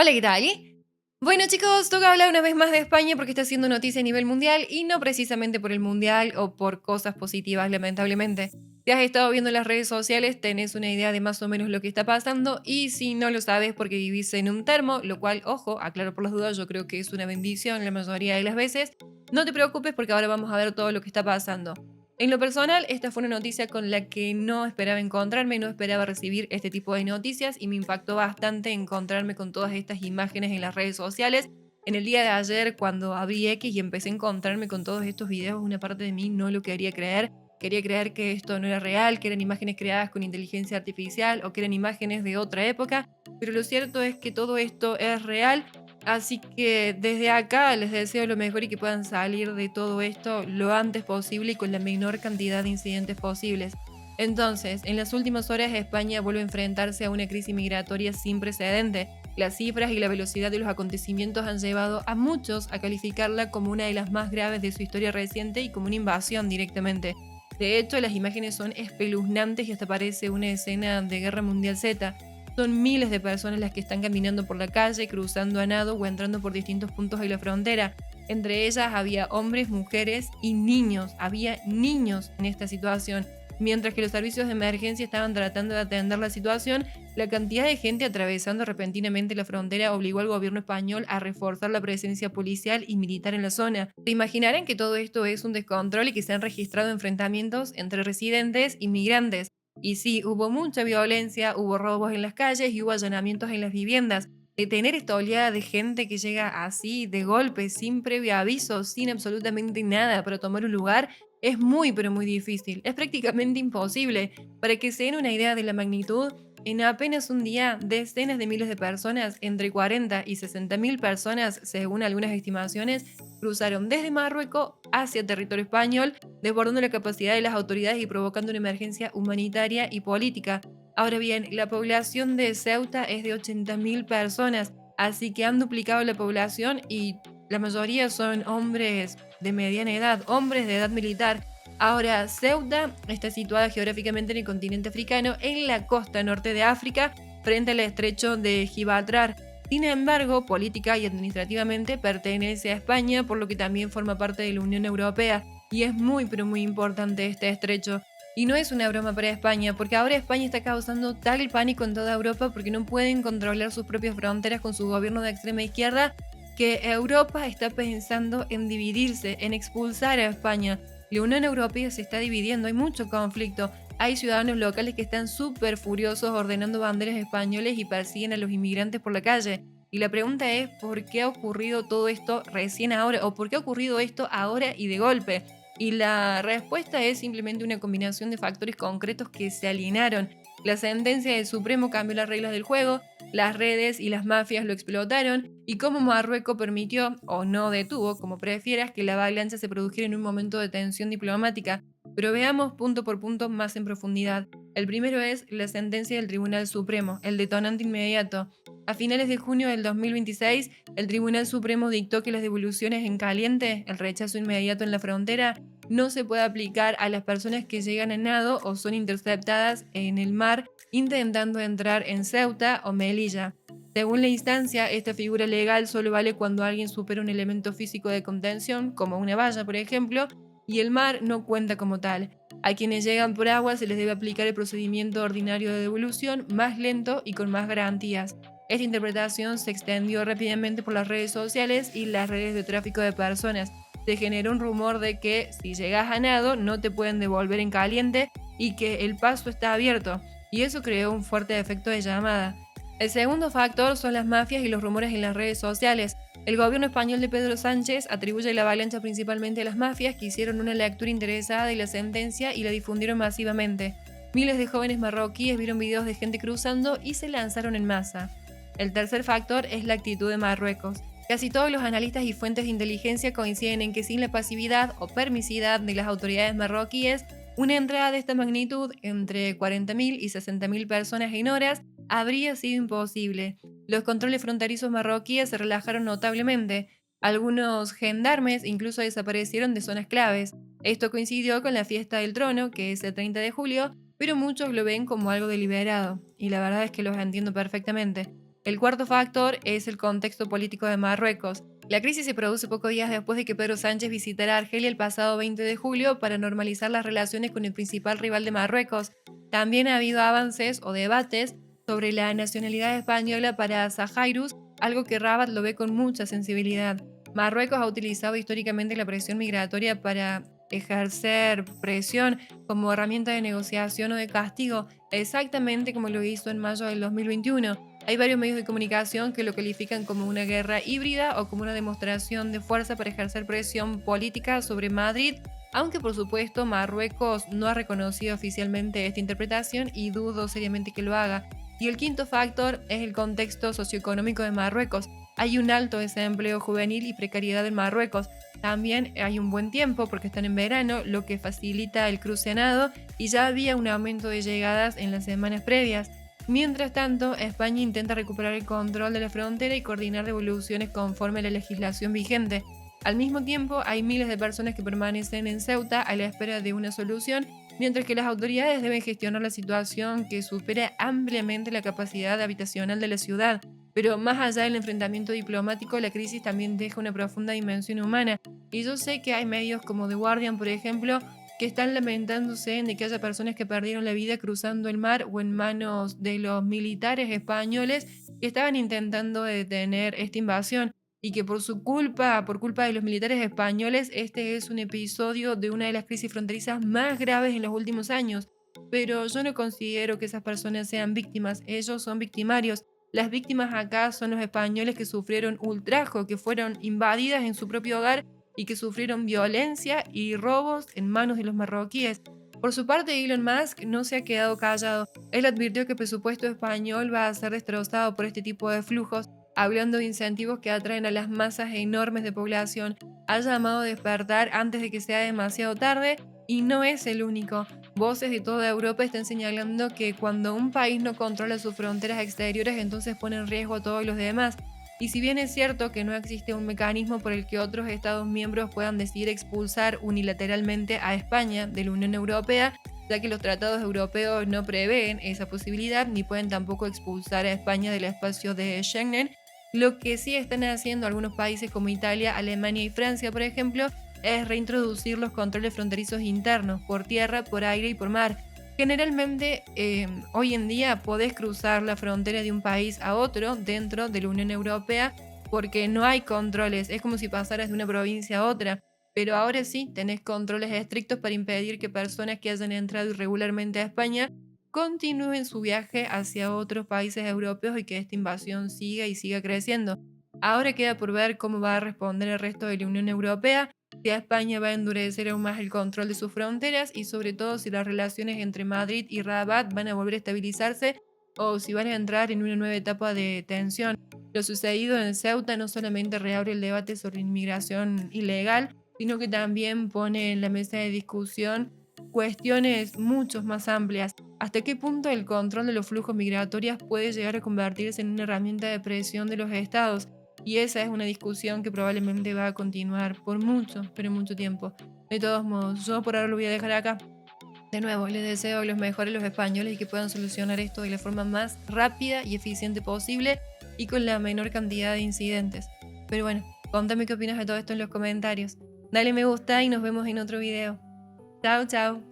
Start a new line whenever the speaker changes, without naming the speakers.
Hola, ¿qué tal? Bueno, chicos, toca hablar una vez más de España porque está haciendo noticia a nivel mundial y no precisamente por el mundial o por cosas positivas, lamentablemente. Si has estado viendo las redes sociales, tenés una idea de más o menos lo que está pasando y si no lo sabes porque vivís en un termo, lo cual, ojo, aclaro por las dudas, yo creo que es una bendición la mayoría de las veces, no te preocupes porque ahora vamos a ver todo lo que está pasando. En lo personal, esta fue una noticia con la que no esperaba encontrarme, no esperaba recibir este tipo de noticias y me impactó bastante encontrarme con todas estas imágenes en las redes sociales. En el día de ayer, cuando abrí X y empecé a encontrarme con todos estos videos, una parte de mí no lo quería creer. Quería creer que esto no era real, que eran imágenes creadas con inteligencia artificial o que eran imágenes de otra época, pero lo cierto es que todo esto es real. Así que desde acá les deseo lo mejor y que puedan salir de todo esto lo antes posible y con la menor cantidad de incidentes posibles. Entonces, en las últimas horas España vuelve a enfrentarse a una crisis migratoria sin precedente. Las cifras y la velocidad de los acontecimientos han llevado a muchos a calificarla como una de las más graves de su historia reciente y como una invasión directamente. De hecho, las imágenes son espeluznantes y hasta parece una escena de Guerra Mundial Z. Son miles de personas las que están caminando por la calle, cruzando a nado o entrando por distintos puntos de la frontera. Entre ellas había hombres, mujeres y niños. Había niños en esta situación. Mientras que los servicios de emergencia estaban tratando de atender la situación, la cantidad de gente atravesando repentinamente la frontera obligó al gobierno español a reforzar la presencia policial y militar en la zona. Se imaginarán que todo esto es un descontrol y que se han registrado enfrentamientos entre residentes y migrantes. Y sí, hubo mucha violencia, hubo robos en las calles y hubo allanamientos en las viviendas. Detener esta oleada de gente que llega así, de golpe, sin previo aviso, sin absolutamente nada para tomar un lugar, es muy pero muy difícil. Es prácticamente imposible. Para que se den una idea de la magnitud, en apenas un día, decenas de miles de personas, entre 40 y 60 mil personas, según algunas estimaciones, cruzaron desde Marruecos hacia territorio español, desbordando la capacidad de las autoridades y provocando una emergencia humanitaria y política. Ahora bien, la población de Ceuta es de 80.000 personas, así que han duplicado la población y la mayoría son hombres de mediana edad, hombres de edad militar. Ahora, Ceuta está situada geográficamente en el continente africano, en la costa norte de África, frente al estrecho de Gibraltar. Sin embargo, política y administrativamente pertenece a España, por lo que también forma parte de la Unión Europea, y es muy pero muy importante este estrecho. Y no es una broma para España, porque ahora España está causando tal pánico en toda Europa porque no pueden controlar sus propias fronteras con su gobierno de extrema izquierda, que Europa está pensando en dividirse, en expulsar a España. La Unión Europea se está dividiendo, hay mucho conflicto. Hay ciudadanos locales que están súper furiosos ordenando banderas españoles y persiguen a los inmigrantes por la calle. Y la pregunta es, ¿por qué ha ocurrido todo esto recién ahora? ¿O por qué ha ocurrido esto ahora y de golpe? Y la respuesta es simplemente una combinación de factores concretos que se alinearon. La sentencia del Supremo cambió las reglas del juego, las redes y las mafias lo explotaron, y cómo Marruecos permitió, o no detuvo, como prefieras, que la avalancha se produjera en un momento de tensión diplomática. Pero veamos punto por punto más en profundidad. El primero es la sentencia del Tribunal Supremo, el detonante inmediato. A finales de junio del 2026, el Tribunal Supremo dictó que las devoluciones en caliente, el rechazo inmediato en la frontera, no se puede aplicar a las personas que llegan a nado o son interceptadas en el mar intentando entrar en Ceuta o Melilla. Según la instancia, esta figura legal solo vale cuando alguien supera un elemento físico de contención, como una valla, por ejemplo, y el mar no cuenta como tal. A quienes llegan por agua se les debe aplicar el procedimiento ordinario de devolución, más lento y con más garantías. Esta interpretación se extendió rápidamente por las redes sociales y las redes de tráfico de personas. Se generó un rumor de que si llegas a nado no te pueden devolver en caliente y que el paso está abierto, y eso creó un fuerte efecto de llamada. El segundo factor son las mafias y los rumores en las redes sociales. El gobierno español de Pedro Sánchez atribuye la avalancha principalmente a las mafias que hicieron una lectura interesada de la sentencia y la difundieron masivamente. Miles de jóvenes marroquíes vieron videos de gente cruzando y se lanzaron en masa. El tercer factor es la actitud de Marruecos. Casi todos los analistas y fuentes de inteligencia coinciden en que sin la pasividad o permisividad de las autoridades marroquíes, una entrada de esta magnitud, entre 40.000 y 60.000 personas en horas, habría sido imposible. Los controles fronterizos marroquíes se relajaron notablemente. Algunos gendarmes incluso desaparecieron de zonas claves. Esto coincidió con la fiesta del trono, que es el 30 de julio, pero muchos lo ven como algo deliberado, y la verdad es que los entiendo perfectamente. El cuarto factor es el contexto político de Marruecos. La crisis se produce pocos días después de que Pedro Sánchez visitara Argelia el pasado 20 de julio para normalizar las relaciones con el principal rival de Marruecos. También ha habido avances o debates sobre la nacionalidad española para Zahairus, algo que Rabat lo ve con mucha sensibilidad. Marruecos ha utilizado históricamente la presión migratoria para ejercer presión como herramienta de negociación o de castigo, exactamente como lo hizo en mayo del 2021. Hay varios medios de comunicación que lo califican como una guerra híbrida o como una demostración de fuerza para ejercer presión política sobre Madrid, aunque por supuesto Marruecos no ha reconocido oficialmente esta interpretación y dudo seriamente que lo haga. Y el quinto factor es el contexto socioeconómico de Marruecos. Hay un alto desempleo juvenil y precariedad en Marruecos. También hay un buen tiempo porque están en verano, lo que facilita el cruce a nado, y ya había un aumento de llegadas en las semanas previas. Mientras tanto, España intenta recuperar el control de la frontera y coordinar devoluciones conforme a la legislación vigente. Al mismo tiempo, hay miles de personas que permanecen en Ceuta a la espera de una solución, mientras que las autoridades deben gestionar la situación que supera ampliamente la capacidad habitacional de la ciudad. Pero más allá del enfrentamiento diplomático, la crisis también deja una profunda dimensión humana. Y yo sé que hay medios como The Guardian, por ejemplo, que están lamentándose de que haya personas que perdieron la vida cruzando el mar o en manos de los militares españoles que estaban intentando detener esta invasión y que por su culpa, por culpa de los militares españoles, este es un episodio de una de las crisis fronterizas más graves en los últimos años. Pero yo no considero que esas personas sean víctimas, ellos son victimarios. Las víctimas acá son los españoles que sufrieron ultrajo, que fueron invadidas en su propio hogar y que sufrieron violencia y robos en manos de los marroquíes. Por su parte, Elon Musk no se ha quedado callado. Él advirtió que el presupuesto español va a ser destrozado por este tipo de flujos, hablando de incentivos que atraen a las masas enormes de población. Ha llamado a despertar antes de que sea demasiado tarde y no es el único. Voces de toda Europa están señalando que cuando un país no controla sus fronteras exteriores, entonces pone en riesgo a todos los demás. Y si bien es cierto que no existe un mecanismo por el que otros Estados miembros puedan decidir expulsar unilateralmente a España de la Unión Europea, ya que los tratados europeos no prevén esa posibilidad ni pueden tampoco expulsar a España del espacio de Schengen, lo que sí están haciendo algunos países como Italia, Alemania y Francia, por ejemplo, es reintroducir los controles fronterizos internos por tierra, por aire y por mar. Generalmente, hoy en día podés cruzar la frontera de un país a otro dentro de la Unión Europea porque no hay controles, es como si pasaras de una provincia a otra, pero ahora sí tenés controles estrictos para impedir que personas que hayan entrado irregularmente a España continúen su viaje hacia otros países europeos y que esta invasión siga y siga creciendo. Ahora queda por ver cómo va a responder el resto de la Unión Europea, si España va a endurecer aún más el control de sus fronteras y sobre todo si las relaciones entre Madrid y Rabat van a volver a estabilizarse o si van a entrar en una nueva etapa de tensión. Lo sucedido en Ceuta no solamente reabre el debate sobre inmigración ilegal, sino que también pone en la mesa de discusión cuestiones mucho más amplias. ¿Hasta qué punto el control de los flujos migratorios puede llegar a convertirse en una herramienta de presión de los estados? Y esa es una discusión que probablemente va a continuar por mucho, pero mucho tiempo. De todos modos, yo por ahora lo voy a dejar acá. De nuevo, les deseo los mejores a los españoles y que puedan solucionar esto de la forma más rápida y eficiente posible y con la menor cantidad de incidentes. Pero bueno, contame qué opinas de todo esto en los comentarios. Dale me gusta y nos vemos en otro video. Chao, chao.